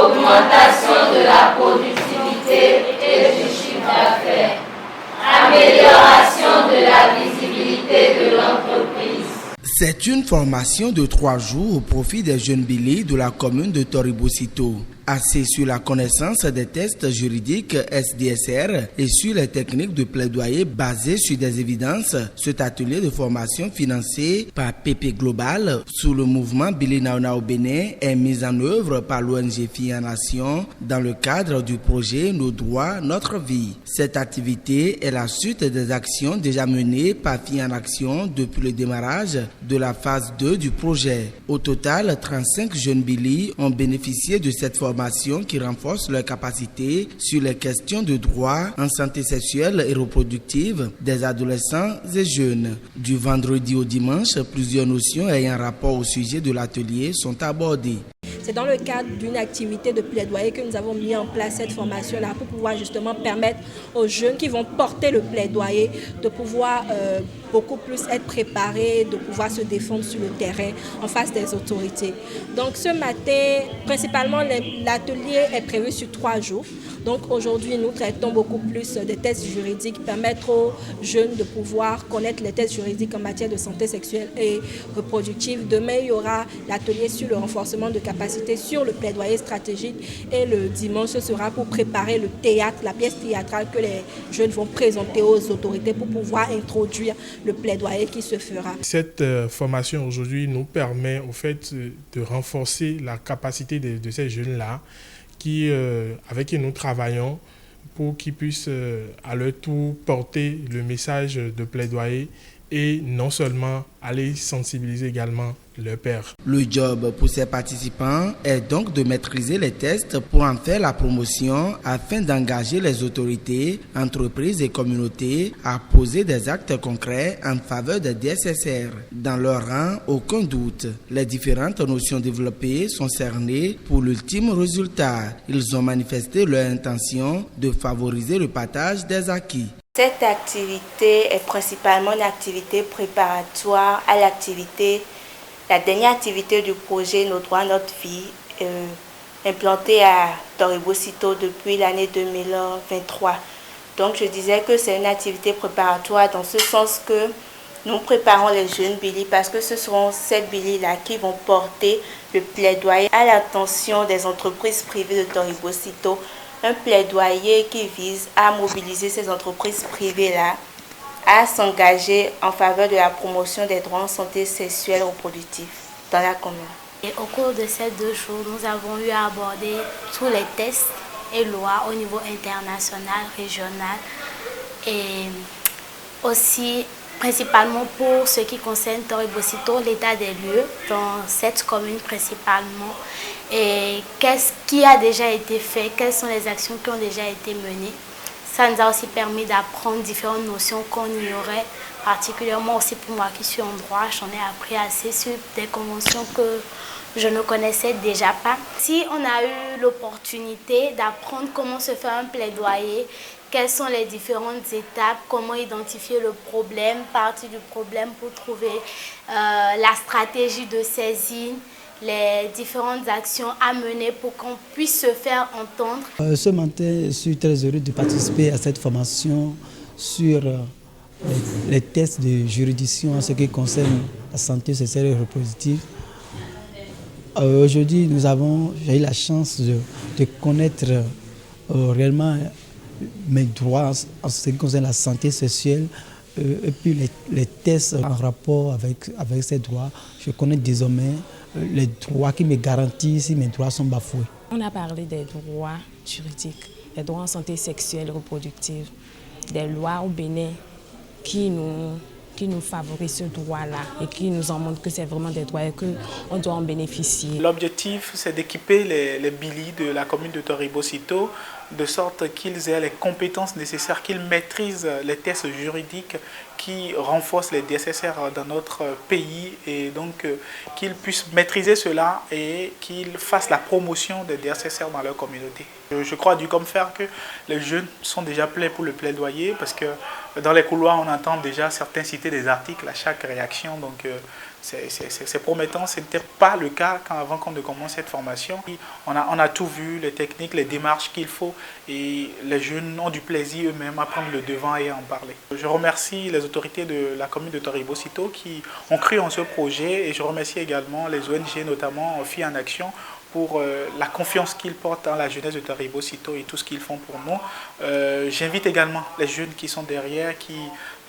augmentation de la productivité et du chiffre d'affaires, amélioration de la visibilité de l'entreprise. C'est une formation de 3 jours au profit des jeunes Bili de la commune de Toribosito. Axé sur la connaissance des tests juridiques SDSR et sur les techniques de plaidoyer basées sur des évidences, cet atelier de formation financé par PP Global sous le mouvement Bili Naona au Bénin est mis en œuvre par l'ONG Filles en Action dans le cadre du projet Nos droits, notre vie. Cette activité est la suite des actions déjà menées par Filles en Action depuis le démarrage de la phase 2 du projet. Au total, 35 jeunes Bili ont bénéficié de cette formation qui renforce leurs capacités sur les questions de droit en santé sexuelle et reproductive des adolescents et jeunes. Du vendredi au dimanche, plusieurs notions ayant rapport au sujet de l'atelier sont abordées. C'est dans le cadre d'une activité de plaidoyer que nous avons mis en place cette formation-là pour pouvoir justement permettre aux jeunes qui vont porter le plaidoyer de pouvoir beaucoup plus être préparés, de pouvoir se défendre sur le terrain en face des autorités. Donc ce matin, principalement l'atelier est prévu sur 3 jours. Donc aujourd'hui, nous traitons beaucoup plus des tests juridiques, permettre aux jeunes de pouvoir connaître les tests juridiques en matière de santé sexuelle et reproductive. Demain, il y aura l'atelier sur le renforcement de capacités sur le plaidoyer stratégique et le dimanche, ce sera pour préparer le théâtre, la pièce théâtrale que les jeunes vont présenter aux autorités pour pouvoir introduire le plaidoyer qui se fera. Cette formation aujourd'hui nous permet au fait de renforcer la capacité de ces jeunes-là avec qui nous travaillons pour qu'ils puissent à leur tour porter le message de plaidoyer et non seulement aller sensibiliser également leurs pairs. Le job pour ces participants est donc de maîtriser les tests pour en faire la promotion afin d'engager les autorités, entreprises et communautés à poser des actes concrets en faveur des DSSR. Dans leur rang, aucun doute, les différentes notions développées sont cernées pour l'ultime résultat. Ils ont manifesté leur intention de favoriser le partage des acquis. Cette activité est principalement une activité préparatoire à la dernière activité du projet Nos droits, notre vie, implantée à Toribosito depuis l'année 2023. Donc je disais que c'est une activité préparatoire dans ce sens que nous préparons les jeunes Bili parce que ce seront ces Bili-là qui vont porter le plaidoyer à l'attention des entreprises privées de Toribosito. Un plaidoyer qui vise à mobiliser ces entreprises privées-là à s'engager en faveur de la promotion des droits en santé sexuelle et reproductive dans la commune. Et au cours de ces 2 jours, nous avons eu à aborder tous les tests et lois au niveau international, régional et aussi principalement pour ce qui concerne Toribosito, l'état des lieux dans cette commune principalement. Et qu'est-ce qui a déjà été fait, quelles sont les actions qui ont déjà été menées. Ça nous a aussi permis d'apprendre différentes notions qu'on ignorait, particulièrement aussi pour moi qui suis en droit. J'en ai appris assez sur des conventions que je ne connaissais déjà pas. Si on a eu l'opportunité d'apprendre comment se fait un plaidoyer, quelles sont les différentes étapes, comment identifier le problème, partir du problème pour trouver la stratégie de saisine, les différentes actions à mener pour qu'on puisse se faire entendre. Ce matin, je suis très heureux de participer à cette formation sur les tests de juridiction en ce qui concerne la santé sexuelle et reproductive. Aujourd'hui, j'ai eu la chance de connaître réellement mes droits en ce qui concerne la santé sexuelle et puis les tests en rapport avec ces droits. Je connais désormais les droits qui me garantissent si mes droits sont bafoués. On a parlé des droits juridiques, des droits en santé sexuelle et reproductive, des lois au Bénin qui nous favorisent ce droit-là et qui nous en montrent que c'est vraiment des droits et qu'on doit en bénéficier. L'objectif, c'est d'équiper les Bili de la commune de Toribosito de sorte qu'ils aient les compétences nécessaires, qu'ils maîtrisent les tests juridiques qui renforcent les DSSR dans notre pays et donc qu'ils puissent maîtriser cela et qu'ils fassent la promotion des DSSR dans leur communauté. Je crois du comme faire que les jeunes sont déjà pleins pour le plaidoyer parce que dans les couloirs on entend déjà certains citer des articles à chaque réaction, donc c'est promettant. Ce n'était pas le cas avant qu'on ne commence cette formation. On a tout vu, les techniques, les démarches qu'il faut, et les jeunes ont du plaisir eux-mêmes à prendre le devant et à en parler. Je remercie les autorités de la commune de Toribosito qui ont cru en ce projet, et je remercie également les ONG, notamment Filles en Action, pour la confiance qu'ils portent dans la jeunesse de Toribosito et tout ce qu'ils font pour nous. J'invite également les jeunes qui sont derrière, qui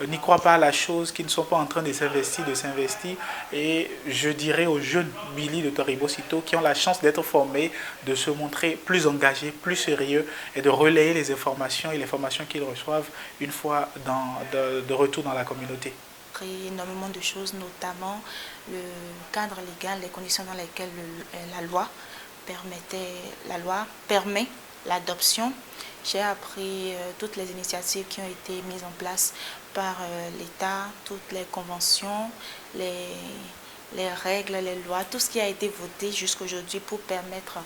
n'y croient pas à la chose, qui ne sont pas en train de s'investir. Et je dirais aux jeunes Billy de Toribosito qui ont la chance d'être formés, de se montrer plus engagés, plus sérieux et de relayer les informations et les formations qu'ils reçoivent une fois de retour dans la communauté. Énormément de choses, notamment le cadre légal, les conditions dans lesquelles la loi permet l'adoption. J'ai appris toutes les initiatives qui ont été mises en place par l'État, toutes les conventions, les règles, les lois, tout ce qui a été voté jusqu'à aujourd'hui pour permettre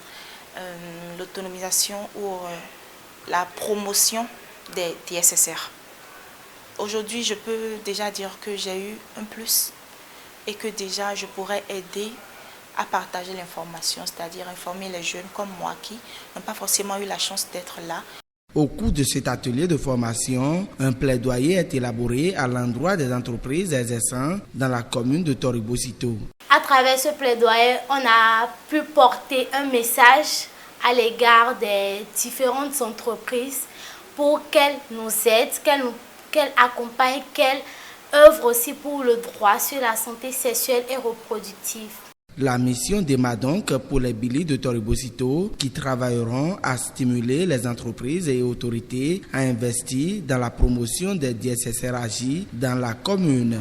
l'autonomisation ou la promotion des DSSR. Aujourd'hui, je peux déjà dire que j'ai eu un plus et que déjà je pourrais aider à partager l'information, c'est-à-dire informer les jeunes comme moi qui n'ont pas forcément eu la chance d'être là. Au cours de cet atelier de formation, un plaidoyer est élaboré à l'endroit des entreprises exerçant dans la commune de Toribosito. À travers ce plaidoyer, on a pu porter un message à l'égard des différentes entreprises pour qu'elles nous aident, qu'elle accompagne, qu'elle œuvre aussi pour le droit sur la santé sexuelle et reproductive. La mission démarre donc pour les Billy de Toribosito qui travailleront à stimuler les entreprises et autorités à investir dans la promotion des DSSR AJ dans la commune.